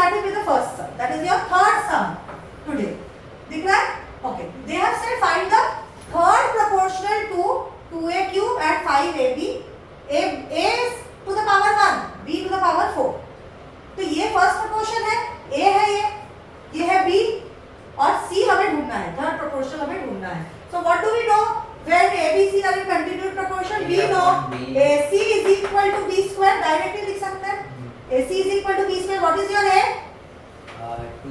starting with the first sum. That is your third sum today. दिख रहा है? Okay. They have said find the third proportional to 2a cube and 5ab. A is to the power 1, b to the power 4. तो ये first proportion है, a है ये है b और c हमें ढूंढना है, थर्ड प्रोपोर्शन हमें ढूंढना है. So what do we know? When ABC are in continued proportion, we know AC is equal to B square. Directly लिख सकते हैं. AC is equal to B square. What is your A?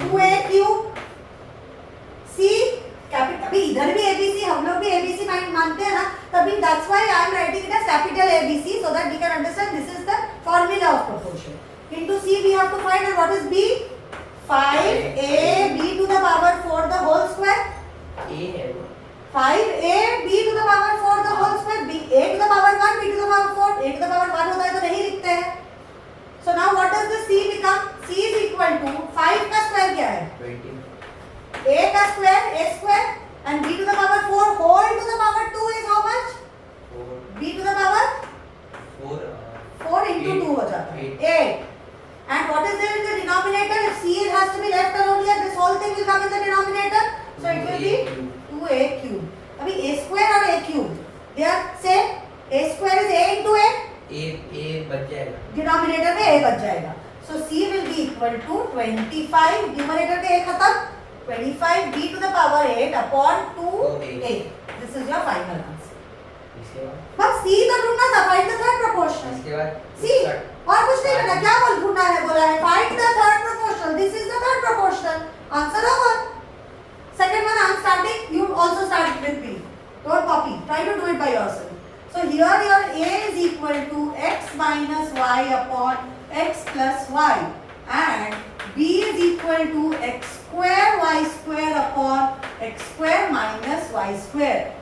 2A cube. C capital. अभी इधर भी ABC, हम लोग भी ABC मानते हैं ना. तभी that's why I am writing it as capital ABC so that we can understand this is the formula of proportion. Into C we have to find, and what is B? 5AB to the power 4 the whole square. A है वो. 5ab to the power 4 the whole square. b a to the power 1 b to the power 4. a to the power 1 होता है तो नहीं लिखते हैं. So now what does the c become? c is equal to 5 का square क्या है? 20. a का square a square and b to the power 4 whole to the power 2 is how much? 4. b to the power 4 into 2 हो जाता है 8. And what is there in the denominator? If c has to be left alone here, this whole thing will come in the denominator. So it will be 2a cube. अभी a square और a cube they are same. a square is a into a. A बच जाएगा. Denominator में a बच जाएगा. So c will be equal to 25. Numerator में a खत्म. 25 b to the power 8 upon 2a. This is your final answer. इसके बाद. बस c तो ढूंढना था. Find the third proportion. इसके बाद. c और कुछ नहीं करना. क्या बोल ढूंढना है? बोला है find the third proportional. This is the third proportional. Answer over. Second one I am starting, you also start with B. Don't copy, try to do it by yourself. So here your A is equal to x minus y upon x plus y and B is equal to x square y square upon x square minus y square.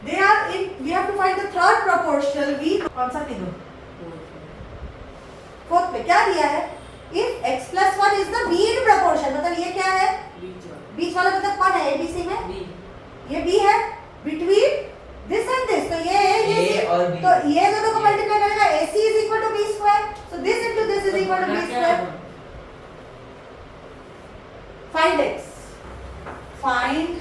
They are in, we have to find the third proportional. V कौन सा तीनों? Fourth पे क्या दिया है? If x plus 1 is the mean proportion, मतलब ये क्या है? बीच वाला मतलब कौन है ABC में? B. ये B है. Between this and this, तो ये है ये A और B. तो ये दोनों को मल्टीप्लाई करेगा. AC is equal to B square. So this into this is equal to B square. Find x. Find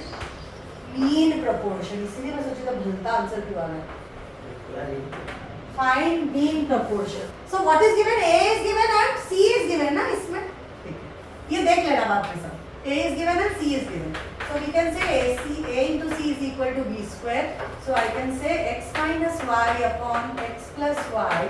mean proportion. इसीलिए मैं सोची था भूलता आंसर क्यों आ रहा है. Find mean proportion. So what is given? A is given and C is given ना इसमें. ये देख लेना बाद में सब. A is given and C is given. So we can say A into C is equal to B square. So I can say x minus y upon x plus y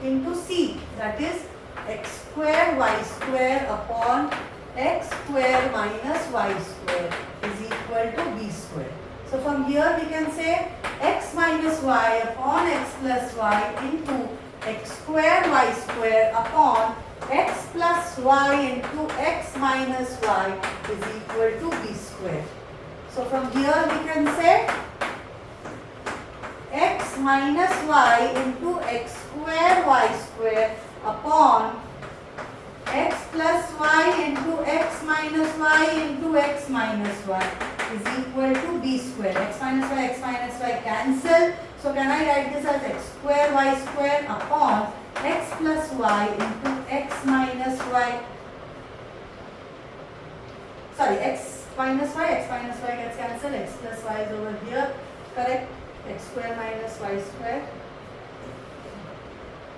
into C. That is x square y square upon x square minus y square is equal to B square. So from here we can say x minus y upon x plus y into x square y square upon x plus y into x minus y is equal to B square. So from here we can say x minus y into x square y square upon x plus y into x minus y into x minus y is equal to B square. X minus y cancel. So can I write this as x square y square upon x plus y into x minus y. Sorry, x minus y gets cancelled. X plus y is over here. Correct. X square minus y square.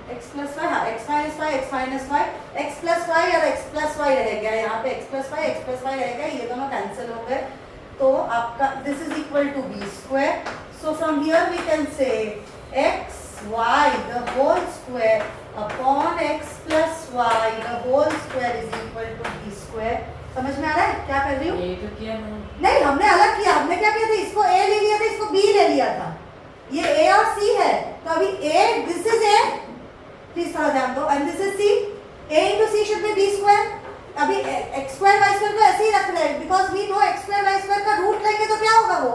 x plus y, हाँ x minus y, x plus y और x plus y रह गया. यहाँ पे x plus y रह गया. ये दोनों cancel हो गए. तो आपका this is equal to b square. So from here we can say x y the whole square upon x plus y the whole square is equal to b square. समझ में आ रहा है क्या कर रही हूँ? ये तो किया नहीं, हमने अलग किया. हमने क्या किया था? इसको a ले लिया था, इसको b ले लिया था. ये a और c है. तो अभी a this is a, please थोड़ा ध्यान दो, and this is c. a into c should be b square. अभी x square y square को ऐसे ही रख रहे हैं because we know x square y square का रूट लेंगे तो क्या होगा वो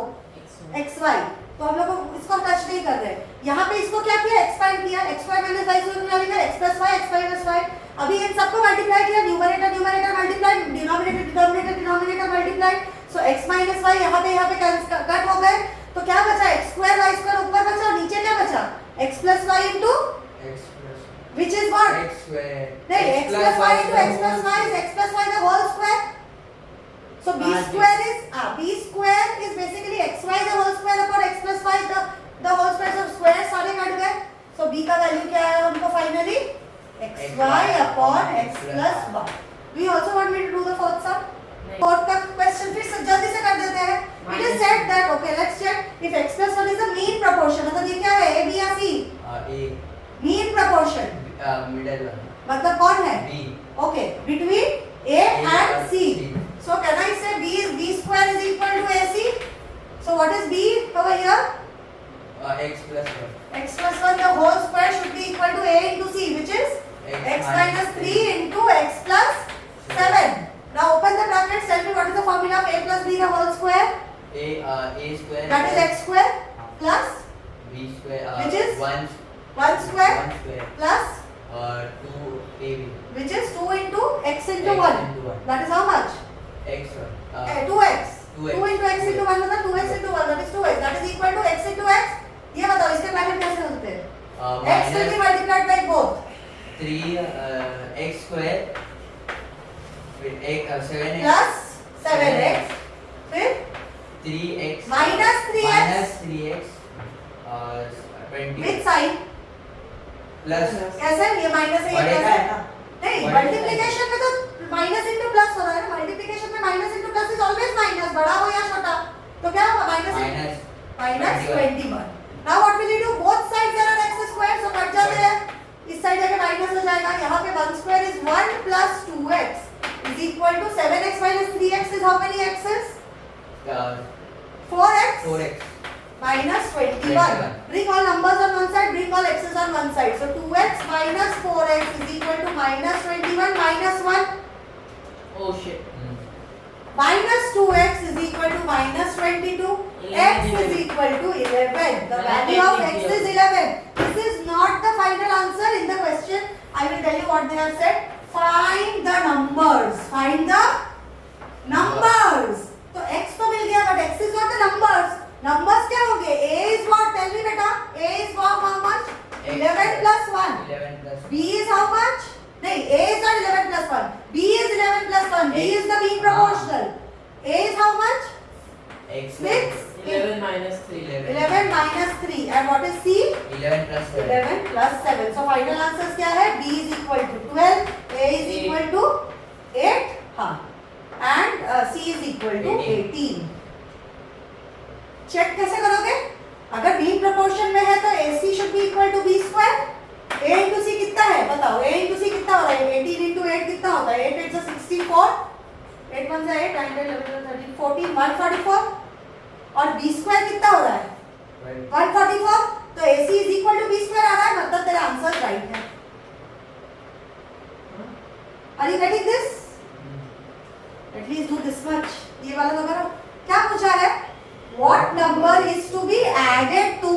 xy. तो हम लोग इसको टच नहीं कर रहे. यहाँ पे इसको क्या किया? एक्सपैंड किया. x square minus y square क्या लिखा? x plus y, x minus y. अभी इन सबको मल्टीप्लाई किया. Numerator multiply, denominator multiply. So x minus y यहाँ पे कट हो गए. तो क्या बचा? x square y square ऊपर बचा, नीचे क्या बचा? x plus y into which is what? X square. नहीं, x plus y into x plus y is x plus y the whole square. So b square is basically xy the whole square upon x plus y the whole square. So square सारे cut गए. So b का value क्या है हमको finally? xy upon x plus y. Do you also want me to do the fourth sum? Fourth का question फिर से जल्दी से कर देते हैं. It is said that okay, let's check if x plus 1 is the mean proportion. मतलब ये क्या है? A, B या C? A. Mean proportion. Middle one. मतलब कौन है? B. Okay, between A and C. So can I say B square is equal to AC? So what is B over here? X plus 1. X plus 1 the whole square should be equal to A into C, which is x minus 3 into x plus 7. Now open the brackets. Tell me what is the formula of A plus B the whole square? A square. That is x square plus B square. Which is 1 square 1 square. plus 2 AB. which is 2 into x into X 1. into 1. That is how much? X 1. 2x. 2x. 2 into x into 1 मतलब 2x into 1. That is 2x. That is equal to x into x. ये बताओ इसके bracket कैसे होते हैं? x will be multiplied by both. 3 x square with 7x Plus 7x. फिर 3x minus 3x minus 3x 20 with sign. plus कैसे? ये minus है ये बढ़ेगा plus है है. ना? नहीं, बढ़ेगा multiplication में तो minus into plus हो रहा है ना. Multiplication में minus into plus is always minus. बड़ा हो या छोटा. तो क्या होगा? minus 21. Now what will you do? Both sides there are x square, so cut जाते हैं. इस साइड जाके माइनस हो जाएगा. यहाँ पे 1 square is 1 plus 2x is equal to 7x minus 3x is how many x's? 4x 4x minus 21. Bring all numbers on one side, bring all x's on one side. So 2x minus 4x is equal to minus 21 minus 1. Oh shit. Minus 2x is equal to minus 22. X is equal to 11. The value of x is 11. This is not the final answer in the question. I will tell you what they have said. Find the numbers. Find the numbers. तो x तो मिल गया, but x is not the numbers. Numbers क्या होंगे? A is what? Tell me बेटा. A is how much? 11 plus 1. 11 plus B is how much? नहीं, A is not 11 plus 1. B is 11 plus 1. B is the mean proportional. A is how much? x 6. 11 minus 3. 11 minus 3. And what is C? 11 plus 7 11 plus 7. So final answers क्या है? B is equal to 12. A is equal to 8. हाँ. And C is equal to 18. Check कैसे करोगे? अगर mean proportion में है तो AC should be equal to B square. A into C कितना है? बताओ. A into C कितना हो रहा है? 18 into 8 कितना होता है? 8 8 से 64. 8 1 से 8, 9 10 11 13 14 144. और B square कितना हो रहा है? 144. तो AC is equal to B square आ रहा है, मतलब तेरा आंसर राइट है. Are you getting this? At least do this much. ये वाला तो करो. क्या पूछा है? What number is to be added to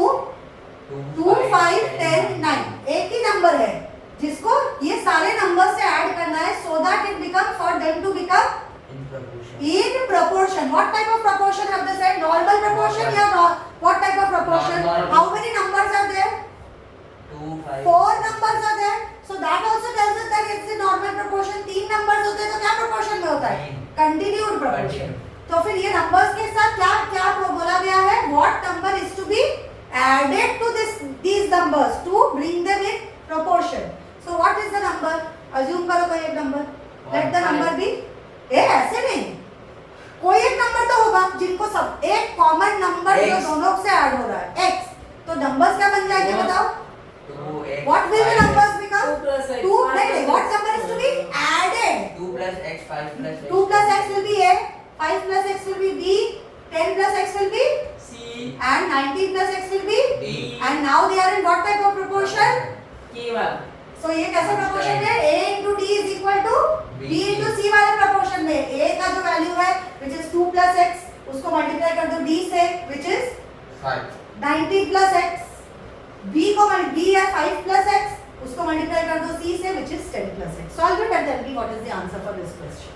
2 5 10 9? एक ही नंबर है जिसको ये सारे नंबर से ऐड करना है so that it become for them to become in proportion. in proportion. What type of proportion have they said? Normal proportion या what type of proportion? Normal. How many numbers are there? 2 5 4 numbers are there. So that also tells us that it's a normal proportion. 3 numbers होते हैं तो क्या proportion में होता है? Continued proportion. तो फिर ये numbers के साथ क्या क्या बोला गया है? What number is to be added to these numbers to bring them in proportion? So what is the number? Assume करो कोई एक number. Let the number be. ऐसे नहीं. कोई एक नंबर तो होगा जिनको सब एक कॉमन नंबर जो दोनों से ऐड हो रहा है x. तो नंबर्स क्या बन जाएंगे बताओ? 2x What will the numbers become? 2 plus x. 2. नहीं. What number is to be added? 2 plus x 5 plus x 2 plus x will be a. 5 plus x will be b. 10 plus x will be C. and 19 plus x will be D. and now they are in what type of proportion? K1. So ये कैसे proportion में a into d is equal to b into c वाले proportion में a का जो value है which is 2 plus x उसको multiply कर दो d से which is 5 19 plus x. b को b है 5 plus x उसको multiply कर दो c से which is 10 plus x. Solve it and tell me what is the answer for this question.